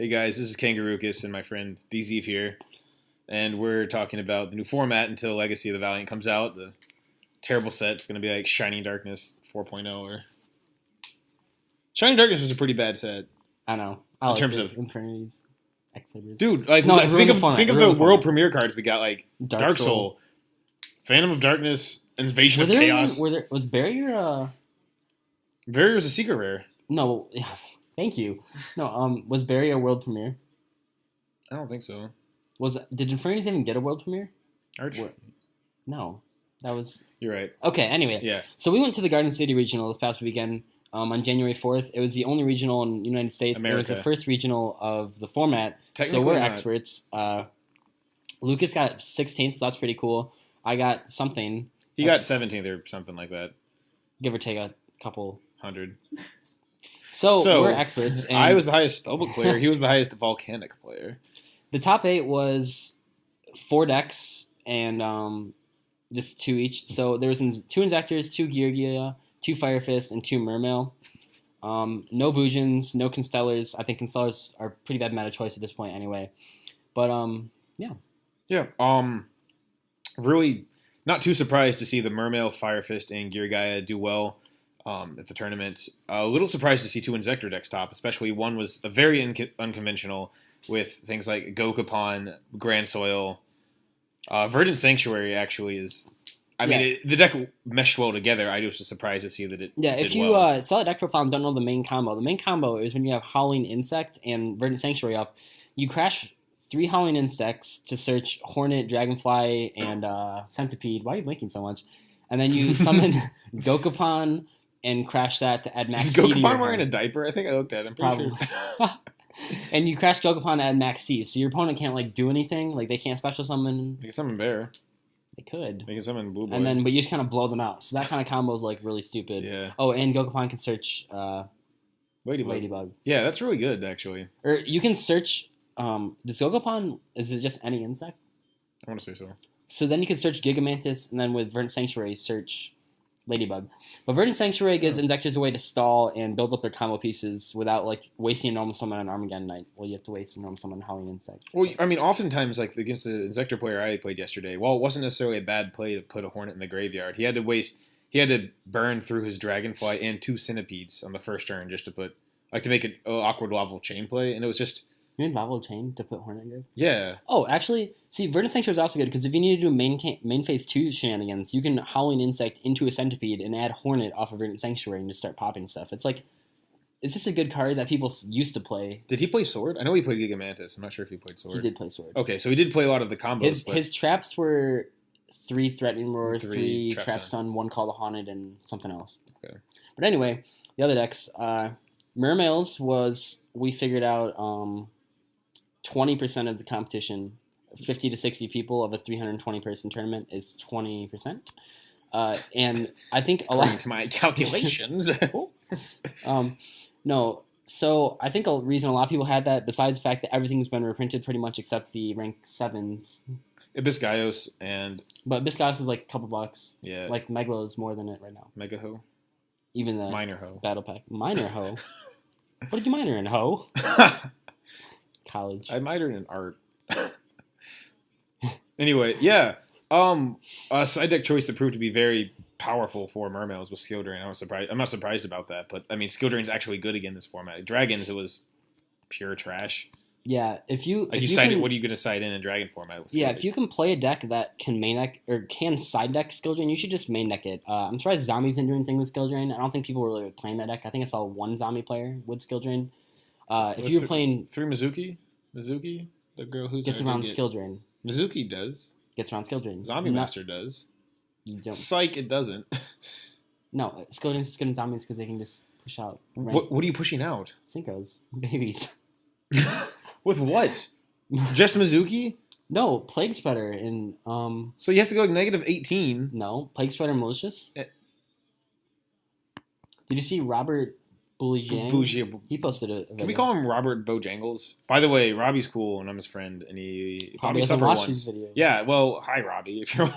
Hey guys, this is Kangarookis and my friend dzeeff here, and we're talking about the new format until Legacy of the Valiant comes out. The terrible set. It's going to be like Shining Darkness 4.0 or Shining Darkness was a pretty bad set. I know. In terms of Infinity's X-Sabers. Dude, like No, think of the format. world premiere cards we got, like Dark Soul, Phantom of Darkness, Invasion of Chaos. Was Barrier Barrier was a secret rare. No, thank you. No, was Barrier a world premiere? I don't think so. Did Infinity's even get a world premiere? Arch? No. That was... You're right. Okay, anyway. Yeah. So we went to the Garden City Regional this past weekend on January 4th. It was the only regional in the United States. America. It was the first regional of the format. So we're experts. Lucas got 16th, so that's pretty cool. I got something. He got 17th or something like that. Give or take a couple. 100. So we're experts. And I was the highest spellbook player. He was the highest volcanic player. The top 8 was 4 decks and just 2 each. So there was 2 Inzectors, 2 Geargia, 2 Fire Fist, and 2 Mermail. No Boojins, no Constellars. I think Constellars are pretty bad meta choice at this point anyway. But yeah. Yeah. Really not too surprised to see the Mermail, Fire Fist, and Geargia do well at the tournament. A little surprised to see 2 Inzector decks top, especially one was a very unconventional with things like Gokapon, Grand Soil. Verdant Sanctuary actually is... I mean, the deck meshed well together. I just was surprised to see that it if you saw the deck profile and don't know the main combo is when you have Howling Insect and Verdant Sanctuary up, you crash 3 Howling Insects to search Hornet, Dragonfly, and Centipede. Why are you blinking so much? And then you summon Gokapon and crash that to add max C. Is Gokapon wearing a diaper? I think I looked at him. Probably. Sure. And you crash Gokapon to add max C, so your opponent can't do anything. They can't special summon. They can summon Bear. They could. They can summon Blue Boy. But you just kind of blow them out. So that kind of combo is really stupid. Yeah. Oh, and Gokapon can search Ladybug. Yeah, that's really good actually. Or you can search. Does Gokapon? Is it just any insect? I want to say so. So then you can search Gigamantis, and then with Verdant Sanctuary, search Ladybug. But Verdant Sanctuary gives Inzectors a way to stall and build up their combo pieces without wasting a normal summon on Armageddon Knight. Well, you have to waste a normal summon on Howling Insect. Well, I mean, oftentimes against the Inzector player I played yesterday, while it wasn't necessarily a bad play to put a Hornet in the graveyard, he had to burn through his Dragonfly and 2 Centipedes on the first turn just to put to make an awkward Laval chain play, and it was just. You need Laval Chain to put Hornet in grave? Yeah. Oh, actually, see, Verdant Sanctuary is also good, because if you need to do main phase 2 shenanigans, you can Howling Insect into a Centipede and add Hornet off of Verdant Sanctuary and just start popping stuff. It's just a good card that people used to play. Did he play Sword? I know he played Gigamantis. I'm not sure if he played Sword. He did play Sword. Okay, so he did play a lot of the combos. His traps were 3 Threatening Roar, 3 Trap Stun, 1 Call to Haunted, and something else. Okay. But anyway, the other decks, Mermails we figured out 20% of the competition, 50 to 60 people of a 320-person tournament is 20%. And I think a lot... to my calculations. No, so I think a reason a lot of people had that, besides the fact that everything's been reprinted pretty much except the rank 7s. Abyssgaios and... But Abyssgaios is a couple bucks. Yeah. Megalo is more than it right now. Mega Ho? Even the... Minor Ho. Battle Pack. Minor Ho? What did you minor in, Ho? College. I minored in art. Anyway, yeah. A side deck choice that proved to be very powerful for Mermails was Skill Drain. I'm not surprised about that, but I mean, Skill Drain's actually good again in this format. Dragons, it was pure trash. Yeah, what are you going to side in Dragon format? If you can play a deck that can main deck or can side deck Skill Drain, you should just main deck it. I'm surprised Zombies didn't do anything with Skill Drain. I don't think people were really playing that deck. I think I saw 1 Zombie player with Skill Drain. If you were playing 3 Mizuki, the girl who's gets around Skill Drain. Mizuki does. Gets around Skill Drain. Zombie Master does. You don't. Psych, it doesn't. No, Skill Drain's just good in Zombies because they can just push out. What are you pushing out? Cincos. Babies. With what? Just Mizuki? No, Plague Spreader in So you have to go negative 18. No, Plague Spreader Malicious. Did you see Robert Bougier? He posted a video. Can we call him Robert Bojangles? By the way, Robbie's cool and I'm his friend, and he bought me supper once. Yeah, well, hi Robbie, if you're.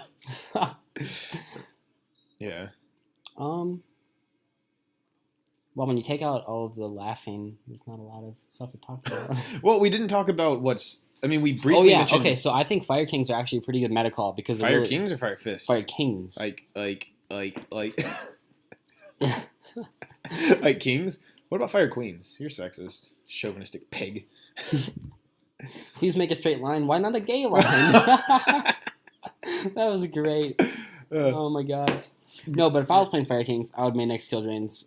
Yeah. Well, when you take out all of the laughing, there's not a lot of stuff to talk about. Well, we didn't talk about what's. I mean, we briefly Oh yeah, mentioned. okay. So I think Fire Kings are actually a pretty good meta call because they're Fire really, Kings or Fire Fists? Fire Kings. Like. Like Kings? What about Fire Queens? You're sexist. Chauvinistic pig. Please make a straight line. Why not a gay line? That was great. Oh my god. No, but if I was playing Fire Kings, I would main next skill drains.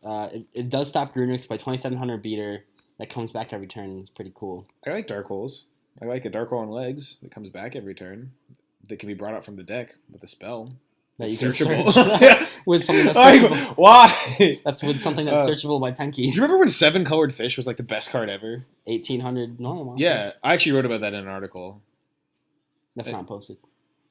It does stop Grunix by 2700 beater. That comes back every turn. It's pretty cool. I like Dark Holes. I like a Dark Hole on legs that comes back every turn. That can be brought out from the deck with a spell. That you can Searchable. search with something that's searchable. Why? That's with something that's searchable by Tenki. Do you remember when 7 Colored Fish was like the best card ever? 1800 normal monsters. Yeah, I actually wrote about that in an article. That's not posted.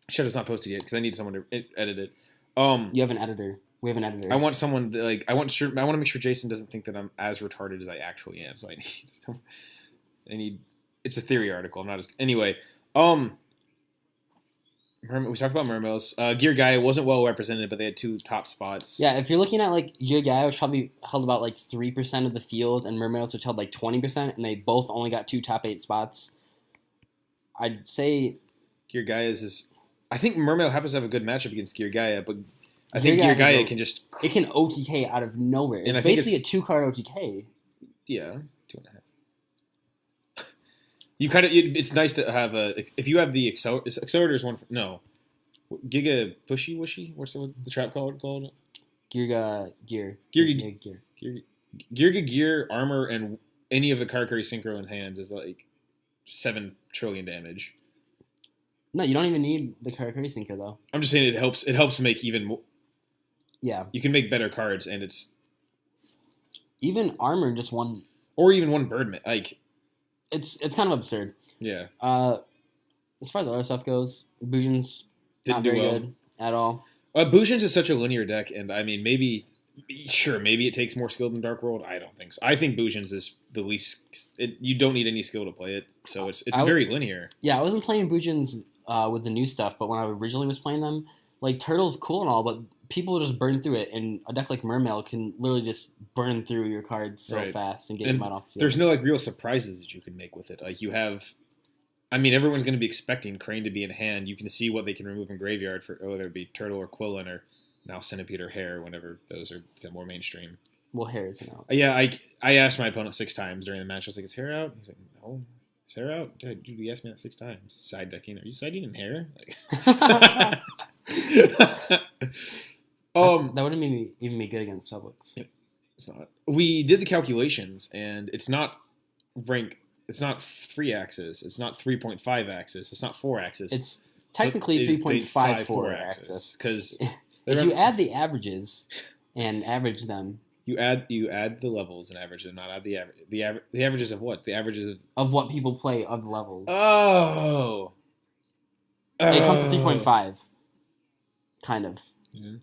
Shit, it's not posted yet because I need someone to edit it. You have an editor. We have an editor. I want someone that, I want to make sure Jason doesn't think that I'm as retarded as I actually am. So I need. It's a theory article. I'm not as anyway. We talked about Mermails. Gear Gaia wasn't well represented, but they had 2 top spots. Yeah, if you're looking at like Gear Gaia, which probably held about like 3% of the field, and Mermails, which held like 20%, and they both only got 2 top 8 spots. I'd say Gear Gaia's is. I think Mermail happens to have a good matchup against Gear Gaia, but I think Gear Gaia can just. It can OTK out of nowhere. It's basically a 2-card OTK. Yeah, 2.5. You kind of. It's nice to have a. If you have the Accelerator's one. Giga Pushy Wushy. What's the trap called? Gear. Gear armor and any of the Karakuri Synchro in hands is like 7 trillion damage. No, you don't even need the Karakuri Synchro though. I'm just saying it helps. It helps make even more. Yeah. You can make better cards, and it's even armor just one. Or even one bird. Like it's kind of absurd. Yeah. As far as other stuff goes, Bujin's not very good at all. Bujin's is such a linear deck, and I mean, maybe it takes more skill than Dark World. I don't think so. I think Bujin's is the least. You don't need any skill to play it, so it's very linear. Yeah, I wasn't playing Bujin's with the new stuff, but when I originally was playing them, like Turtle's cool and all, but people just burn through it, and a deck like Mermail can literally just burn through your cards so fast and get them out off the field. There's no like real surprises that you can make with it. Like you have, I mean, everyone's going to be expecting Crane to be in hand. You can see what they can remove in graveyard for whether it be Turtle or Quillen or now Centipede or Hare, whenever those are more mainstream. Well, Hare isn't out. Yeah, I asked my opponent 6 times during the match. I was like, "Is Hare out?" He's like, "No, is Hare out?" Dude, you asked me that 6 times. Side decking? Are you side decking Hare? Like, that wouldn't even be good against Publix. It's not. We did the calculations, and it's not rank. It's not 3 axis. It's not 3.5 axis. It's not 4 axis. It's technically 3.54 axis. Because if you add the averages and average them, you add the levels and average them, not add the average. The averages of what? The averages of what people play of the levels. Oh. It comes to 3.5. Kind of.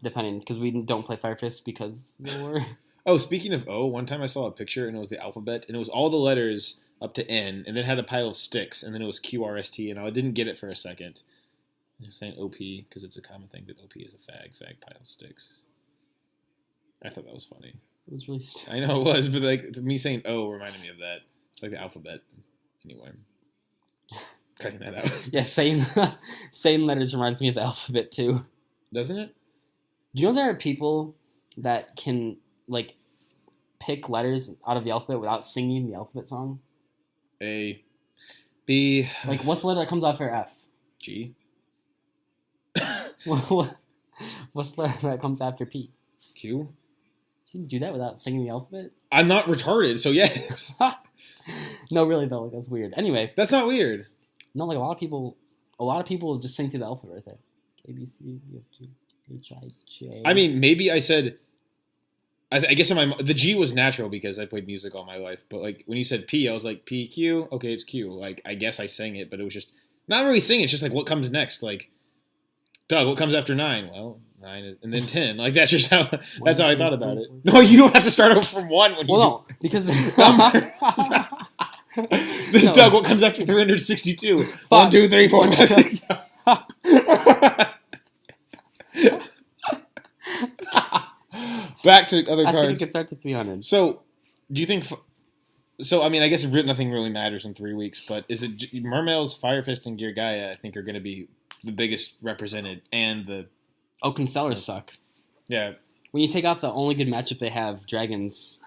Depending, because we don't play Fire Fist because we're... Oh, speaking of O, one time I saw a picture and it was the alphabet and it was all the letters up to N and then had a pile of sticks and then it was QRST and I didn't get it for a second. I was saying OP because it's a common thing that OP is a fag pile of sticks. I thought that was funny. It was really stupid. I know it was, but like me saying O reminded me of that. It's like the alphabet. Anyway. Cutting that out. Yeah, same letters reminds me of the alphabet too. Doesn't it? Do you know there are people that can like pick letters out of the alphabet without singing the alphabet song? A, B. Like what's the letter that comes after F? G. What's the letter that comes after P? Q. You can do that without singing the alphabet? I'm not retarded, so yes. No, really though, like that's weird. Anyway, that's not weird. No, like a lot of people just sing through the alphabet right there. A B C D E F G H I J. I mean, maybe I said. I guess the G was natural because I played music all my life. But like when you said P, I was like P Q. Okay, it's Q. Like I guess I sang it, but it was just not really singing. It's just like what comes next. Like Doug, what comes after 9? Well, 9 is, and then 10. Like that's just how that's how I thought about it. No, you don't have to start over from 1 when you no, because Doug, what comes after 362? 1, 2, 3, 4, 5, 6. back to other I think cards. it starts at 300. So, do you think? So, I mean, I guess nothing really matters in 3 weeks, but is it Mermail's, Fire Fist, and Gear Gaia? I think are going to be the biggest represented, and the Constellars suck. yeah. When you take out the only good matchup they have, Dragons,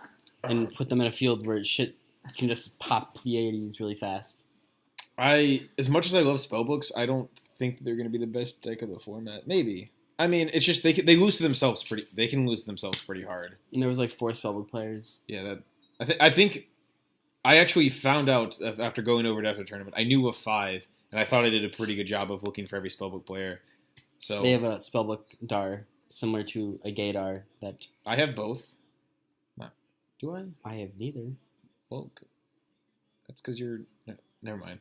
and put them in a field where shit can just pop Pleiades really fast. As much as I love spellbooks, I don't think that they're going to be the best deck of the format. Maybe. I mean, it's just they lose to themselves pretty. They can lose to themselves pretty hard. And there was like 4 spellbook players. Yeah, I think I actually found out after going over to after the tournament. I knew of 5, and I thought I did a pretty good job of looking for every spellbook player. So They have a spellbook Dar similar to a Gaydar that I have both. Do I? I have neither. Well, that's because you're. Never mind.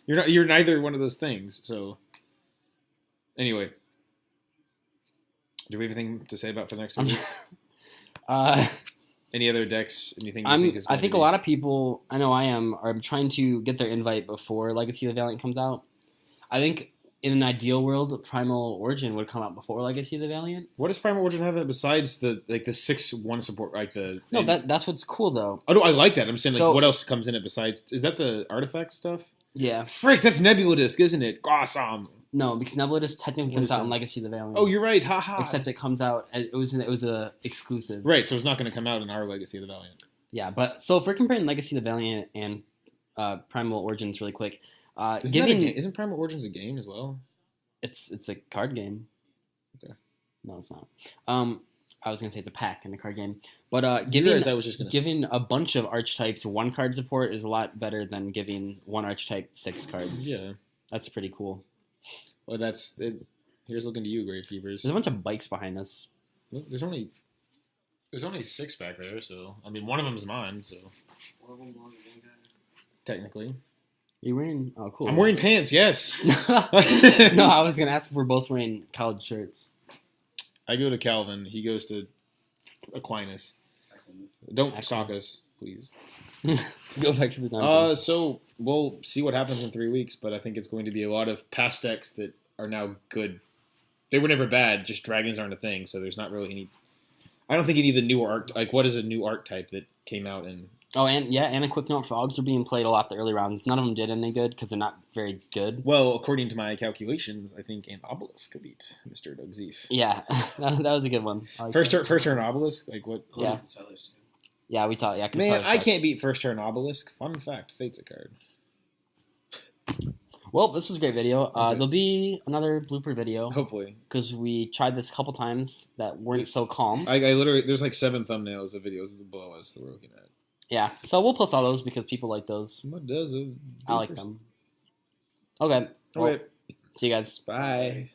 You're not. You're neither one of those things. So, anyway, do we have anything to say about for the next 2 weeks? Any other decks? Anything? I think a lot of people, I know I am, are trying to get their invite before Legacy of the Valiant comes out. I think in an ideal world, Primal Origin would come out before Legacy of the Valiant. What does Primal Origin have besides the 6/1 support? No, that's what's cool though. Oh no, I like that. I'm saying So- what else comes in it besides? Is that the artifact stuff? Yeah. Frick, that's Nebula Disc, isn't it? Awesome. No, because Nebula Disc technically What comes is out that? in Legacy of the Valiant. Oh, you're right. Haha. Except it comes out. It was a exclusive. Right, so it's not going to come out in our Legacy of the Valiant. Yeah, but so if we're comparing Legacy of the Valiant and Primal Origins really quick, Isn't Primal Origins a game as well? it's a card game. Okay. No, it's not. I was gonna say it's a pack in a card game, but I was just going to giving a bunch of archetypes 1 card support is a lot better than giving 1 archetype 6 cards. Yeah. That's pretty cool. Well, that's it. Here's looking to you, Gravekeepers. There's a bunch of bikes behind us. Look, there's only 6 back there, so I mean one of them's mine, so 4 of them belong to one guy. technically. You wearing? Oh, cool. I'm wearing pants, yes. No, I was gonna ask if we're both wearing college shirts. I go to Calvin. He goes to Aquinas. Don't Aquinas. sock us, please. Go back to the dungeon. So we'll see what happens in 3 weeks, but I think it's going to be a lot of past decks that are now good. They were never bad, just dragons aren't a thing, so there's not really any. I don't think any of the newer arc. Like, what is a new archetype that came out in? Oh, and a quick note: frogs are being played a lot the early rounds. None of them did any good because they're not very good. Well, according to my calculations, I think an obelisk could beat Mr. Doug Zeeff. Yeah, that was a good one. I like First that. turn obelisk, like what? Yeah. Sellers too. Yeah, we thought. Yeah, Man, Constellars I suck. can't beat first turn obelisk. Fun fact, Fate's a card. Well, this was a great video. Okay. There'll be another blooper video Hopefully, because we tried this a couple times that weren't so calm. I literally there's like 7 thumbnails of videos below us that we're looking at. Yeah, so we'll post all those because people like those. What does a I like them. Okay. Well, Okay, see you guys. bye.